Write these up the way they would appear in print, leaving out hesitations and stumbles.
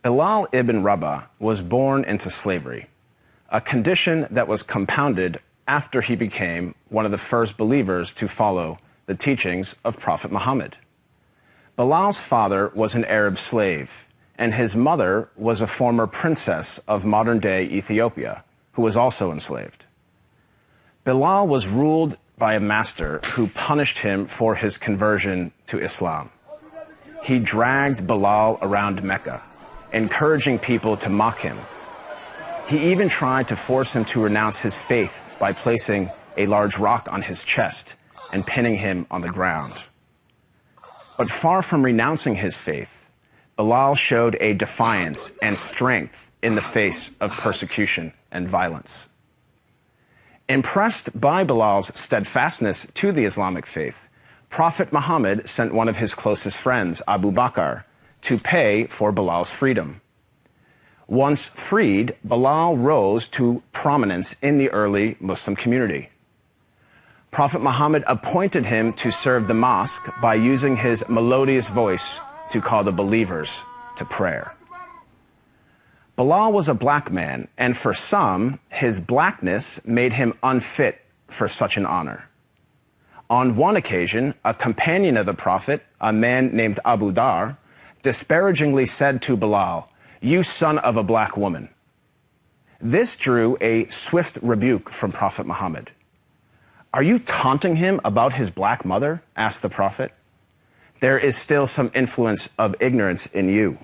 Bilal Ibn Rabah was born into slavery, a condition that was compounded after he became one of the first believers to follow the teachings of Prophet Muhammad. Bilal's father was an Arab slave, and his mother was a former princess of modern-day Ethiopia, who was also enslaved. Bilal was ruled by a master who punished him for his conversion to Islam. He dragged Bilal around Mecca, encouraging people to mock him. He even tried to force him to renounce his faith by placing a large rock on his chest and pinning him on the ground. But far from renouncing his faith, Bilal showed a defiance and strength in the face of persecution and violence. Impressed by Bilal's steadfastness to the Islamic faith, Prophet Muhammad sent one of his closest friends, Abu Bakr, to pay for Bilal's freedom. Once freed, Bilal rose to prominence in the early Muslim community. Prophet Muhammad appointed him to serve the mosque by using his melodious voice to call the believers to prayer. Bilal was a black man, and for some, his blackness made him unfit for such an honor. On one occasion, a companion of the Prophet, a man named Abu Dar, disparagingly said to Bilal, "You son of a black woman." This drew a swift rebuke from Prophet Muhammad. "Are you taunting him about his black mother?" asked the Prophet. "There is still some influence of ignorance in you."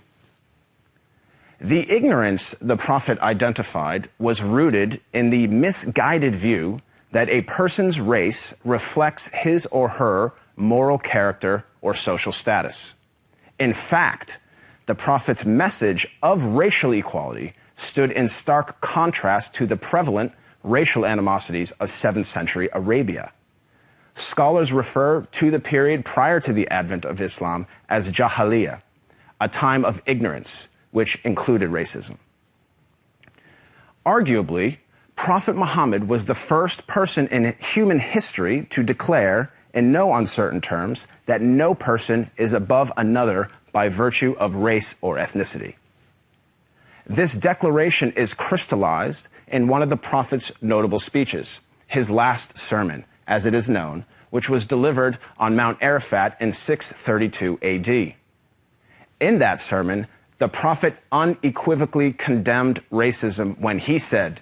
The ignorance the Prophet identified was rooted in the misguided view that a person's race reflects his or her moral character or social status. In fact, the Prophet's message of racial equality stood in stark contrast to the prevalent racial animosities of 7th century Arabia. Scholars refer to the period prior to the advent of Islam as Jahiliyyah, a time of ignorance, which included racism. Arguably, Prophet Muhammad was the first person in human history to declare, in no uncertain terms, that no person is above another by virtue of race or ethnicity. This declaration is crystallized in one of the Prophet's notable speeches, his last sermon, as it is known, which was delivered on Mount Arafat in 632 AD. In that sermon, the Prophet unequivocally condemned racism when he said,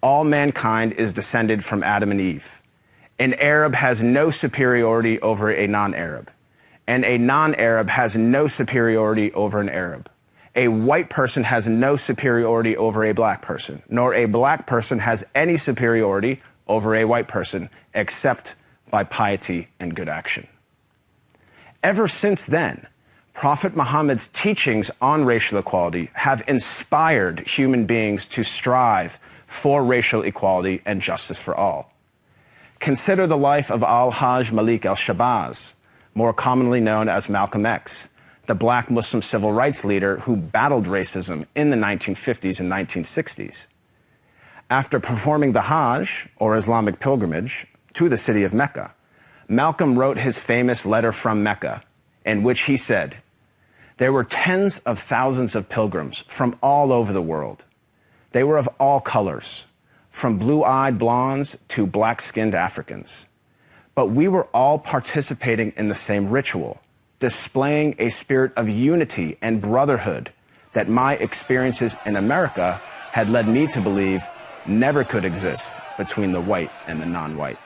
"All mankind is descended from Adam and Eve. An Arab has no superiority over a non-Arab, and a non-Arab has no superiority over an Arab. A white person has no superiority over a black person, nor a black person has any superiority over a white person, except by piety and good action." Ever since then, Prophet Muhammad's teachings on racial equality have inspired human beings to strive for racial equality and justice for all. Consider the life of Al-Hajj Malik al-Shabazz, more commonly known as Malcolm X, the black Muslim civil rights leader who battled racism in the 1950s and 1960s. After performing the Hajj, or Islamic pilgrimage, to the city of Mecca, Malcolm wrote his famous letter from Mecca, in which he said, "There were tens of thousands of pilgrims from all over the world. They were of all colors, from blue-eyed blondes to black-skinned Africans. But we were all participating in the same ritual, displaying a spirit of unity and brotherhood that my experiences in America had led me to believe never could exist between the white and the non-white."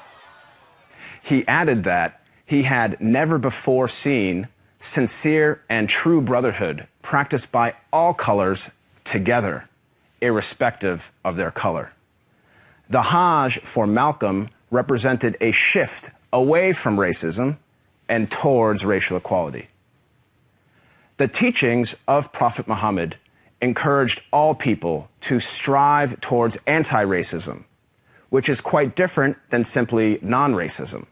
He added that he had never before seen sincere and true brotherhood practiced by all colors together, irrespective of their color. The Hajj for Malcolm represented a shift away from racism and towards racial equality. The teachings of Prophet Muhammad encouraged all people to strive towards anti-racism, which is quite different than simply non-racism.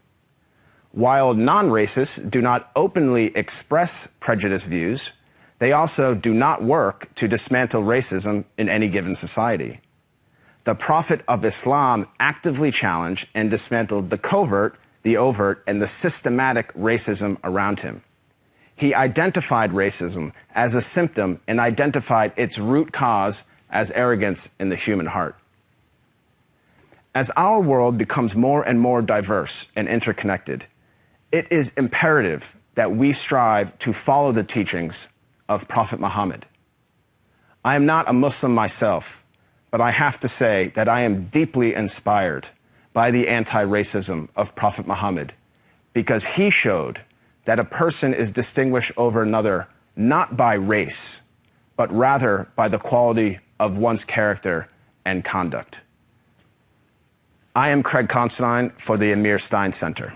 While non-racists do not openly express prejudiced views, they also do not work to dismantle racism in any given society. The Prophet of Islam actively challenged and dismantled the covert, the overt, and the systematic racism around him. He identified racism as a symptom and identified its root cause as arrogance in the human heart. As our world becomes more and more diverse and interconnected, it is imperative that we strive to follow the teachings of Prophet Muhammad. I am not a Muslim myself, but I have to say that I am deeply inspired by the anti-racism of Prophet Muhammad, because he showed that a person is distinguished over another not by race, but rather by the quality of one's character and conduct. I am Craig Considine for the Amir Stein Center.